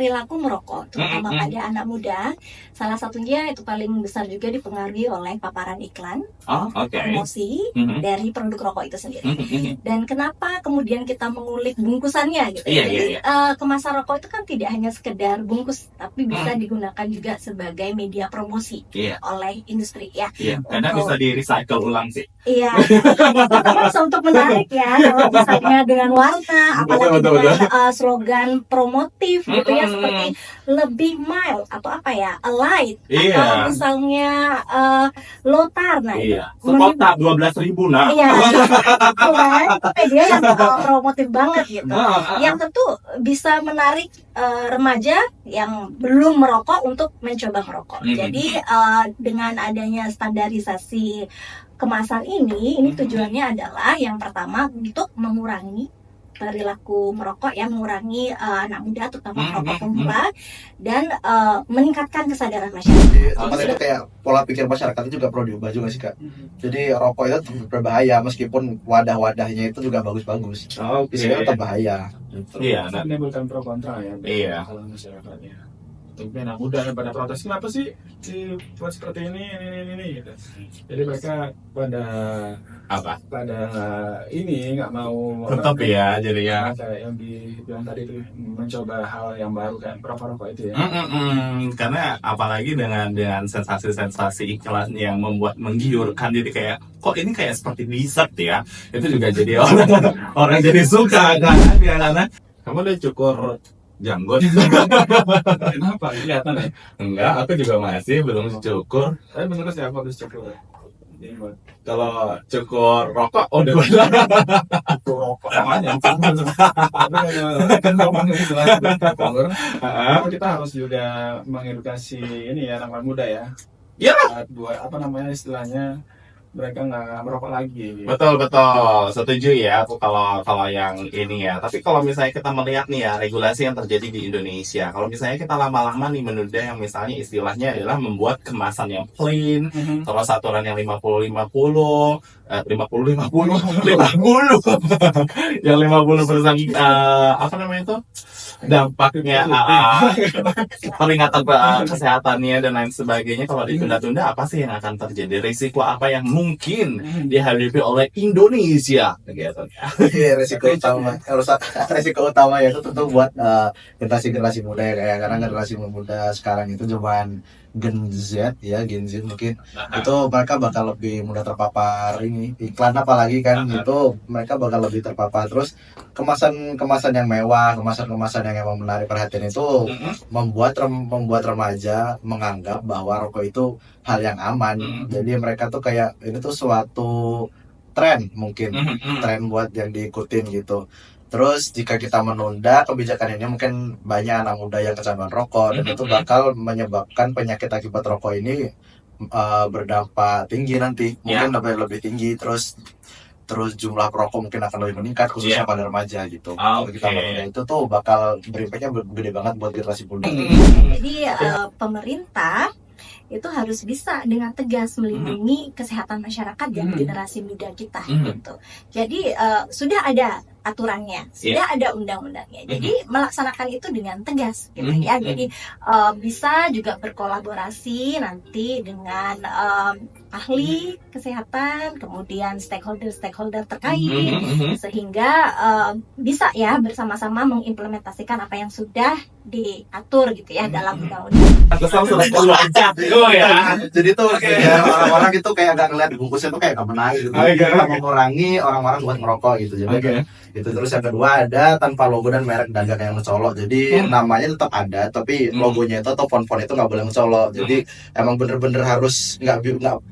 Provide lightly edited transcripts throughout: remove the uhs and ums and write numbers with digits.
perilaku merokok, terutama pada anak muda. Salah satunya itu paling besar juga dipengaruhi oleh paparan iklan, promosi dari produk rokok itu sendiri. Dan kenapa kemudian kita mengulik bungkusannya gitu? Jadi kemasan rokok itu kan tidak hanya sekedar bungkus, tapi bisa digunakan juga sebagai media promosi oleh industri ya. Karena bisa di recycle ulang sih. Iya, bisa untuk menarik ya, kalau misalnya dengan warna, apalagi dengan slogan promotif gitu ya, seperti lebih mild atau apa ya, light, atau misalnya low tar, nah sekotak 12.000 nah. Iya, itu media yang promotif banget gitu, yang tentu bisa menarik remaja yang belum merokok untuk mencoba merokok. Jadi dengan adanya standarisasi kemasan ini tujuannya adalah yang pertama untuk mengurangi perilaku merokok, mengurangi anak muda terutama merokok pemula, dan meningkatkan kesadaran masyarakat. Itu kayak pola pikir masyarakat itu juga perlu diubah juga sih Kak. Jadi rokok itu berbahaya meskipun wadah-wadahnya itu juga bagus-bagus. Isinya tetap bahaya. Iya, menimbulkan pro kontra ya. Kalau masyarakatnya. Tapi anak muda yang pada protes, kenapa sih buat seperti ini gitu. Jadi mereka pada ini nggak mau tetap ya jadinya kayak yang dibilang tadi itu, mencoba hal yang baru kan, rokok itu ya. Karena apalagi dengan sensasi-sensasi iklan yang membuat menggiurkan, jadi kayak kok ini kayak seperti dessert ya, itu juga jadi orang jadi suka kan. Karena kamu udah cukur janggut. Kenapa? Kelihatan ya? Enggak, aku juga masih belum cukur. Tapi bener sih aku harus cukur. Kalau cukur rokok, udah benar. Cukur rokok namanya. Kan kita harus juga mengedukasi ini ya, anak muda ya. Iya. Buat apa namanya istilahnya, mereka nggak merokok lagi. Betul, setuju ya aku kalau yang ini ya. Tapi kalau misalnya kita melihat nih ya regulasi yang terjadi di Indonesia, kalau misalnya kita lama-lama nih menunda yang misalnya istilahnya adalah membuat kemasan yang plain, terus aturan yang 50-50, yang 50% apa namanya itu dampaknya, peringatan kesehatannya dan lain sebagainya. Kalau ditunda-tunda, apa sih yang akan terjadi? Risiko apa yang mungkin dihadapi oleh Indonesia gitu. Resiko utama ya itu tentu buat generasi muda ya, kayak karena generasi muda sekarang itu cuman Gen Z mungkin itu mereka bakal lebih mudah terpapar ini iklan, apalagi kan itu mereka bakal lebih terpapar. Terus kemasan yang mewah, kemasan yang emang menarik perhatian itu membuat remaja menganggap bahwa rokok itu hal yang aman. Jadi mereka tuh kayak ini tuh suatu tren, mungkin tren buat yang diikutin gitu. Terus jika kita menunda kebijakan ini, mungkin banyak anak muda yang kecanduan rokok, dan itu bakal menyebabkan penyakit akibat rokok ini berdampak tinggi nanti, mungkin lebih tinggi. Terus jumlah perokok mungkin akan lebih meningkat, khususnya pada remaja gitu. Kalau kita menunda itu tuh bakal berimpaknya gede banget buat generasi muda. Jadi pemerintah itu harus bisa dengan tegas melindungi kesehatan masyarakat dan generasi muda kita gitu. Jadi sudah ada aturannya, sudah ada undang-undangnya. Jadi melaksanakan itu dengan tegas gitu ya. Jadi bisa juga berkolaborasi nanti dengan ahli kesehatan, kemudian stakeholder terkait, sehingga bisa ya bersama-sama mengimplementasikan apa yang sudah diatur gitu ya dalam undang-undang. Jadi tuh kayak orang-orang itu kayak agak ngeliat di bungkusnya tuh kayak gak menarik gitu. Mengurangi orang-orang buat merokok gitu. Jadi itu. Terus yang kedua ada tanpa logo dan merek dagang yang mencolok. Jadi namanya tetap ada, tapi logonya itu atau font-font itu nggak boleh mencolok. Jadi emang bener-bener harus nggak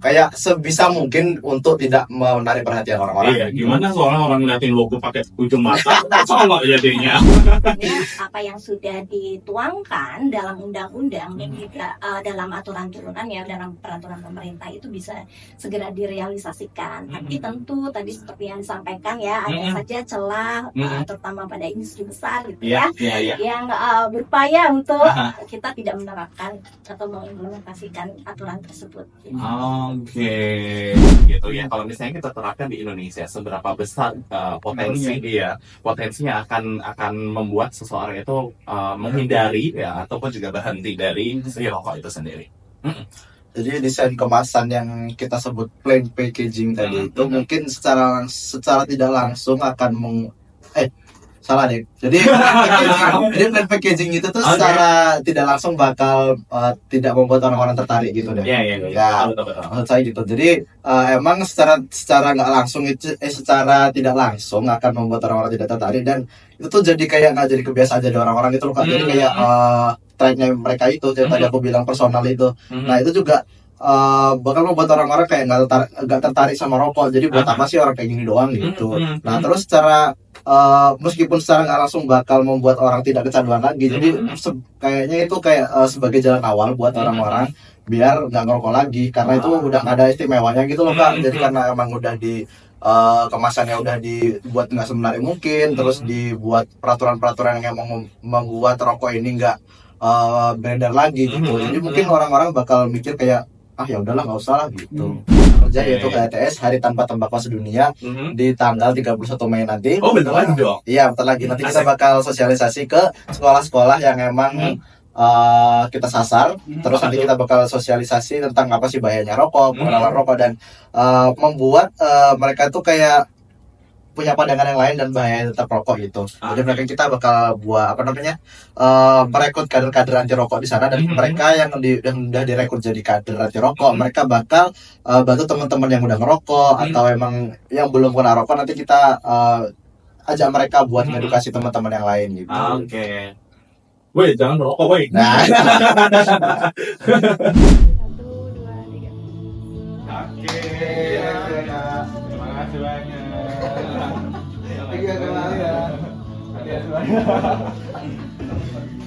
kayak sebisa mungkin untuk tidak menarik perhatian orang-orang. Iya, gimana soalnya orang ngeliatin logo pakai ujung mata colok jadinya. Apa yang sudah dituangkan dalam undang-undang dan juga dalam aturan turunan ya, dalam peraturan pemerintah itu bisa segera direalisasikan. Tapi tentu tadi seperti yang disampaikan ya, ada saja celah sekolah, terutama pada industri besar gitu Iya, ya, iya, iya. yang berupaya untuk Aha. kita tidak menerapkan atau mengimplementasikan aturan tersebut. Oke, gitu ya. Kalau misalnya kita terapkan di Indonesia, seberapa besar potensinya akan membuat seseorang itu menghindari ya ataupun juga berhenti dari si rokok itu sendiri. Jadi desain kemasan yang kita sebut plain packaging tadi itu mungkin secara tidak langsung akan salah deh. Jadi plain packaging itu tuh secara tidak langsung bakal tidak membuat orang-orang tertarik gitu deh. Iya. Ya, maksud saya gitu. Jadi emang secara nggak langsung itu secara tidak langsung akan membuat orang-orang tidak tertarik, dan itu tuh jadi kayak nggak jadi kebiasaan jadi orang-orang itu loh Kak. Jadi kayak trennya mereka itu yang tadi aku bilang personal itu. Nah itu juga bakal membuat orang-orang kayak nggak tertarik sama rokok. Jadi buat apa sih orang kayak gini doang gitu. Nah terus secara meskipun secara nggak langsung bakal membuat orang tidak kecanduan lagi. Jadi kayaknya itu kayak sebagai jalan awal buat orang-orang biar nggak ngerokok lagi, karena itu udah nggak ada istimewanya gitu loh Kak. Jadi karena emang udah di kemasannya udah dibuat nggak semenarik mungkin, terus dibuat peraturan-peraturan yang emang membuat rokok ini nggak beredar lagi gitu. Jadi mungkin orang-orang bakal mikir kayak ya udahlah nggak usah lah gitu. Kerja yaitu HTS Hari Tanpa Tembakau Sedunia di tanggal 31 Mei nanti. Oh bentar lagi dong. Iya bentar lagi, nanti kita bakal sosialisasi ke sekolah-sekolah yang emang kita sasar. Terus nanti kita bakal sosialisasi tentang apa sih bahayanya rokok, pengenalan rokok, dan membuat mereka tuh kayak punya pandangan yang lain dan bahaya tetap rokok gitu. Jadi mereka kita bakal buat merekrut kader-kader anti rokok di sana, dan mereka yang udah direkrut jadi kader anti rokok, mereka bakal bantu teman-teman yang udah ngerokok atau emang yang belum kena rokok. Nanti kita ajak mereka buat edukasi teman-teman yang lain gitu. Oke. Woi, jangan merokok, woi. Nah. 1, 2, 3. Oke. Terima kasih banyak. Terima kasih banyak.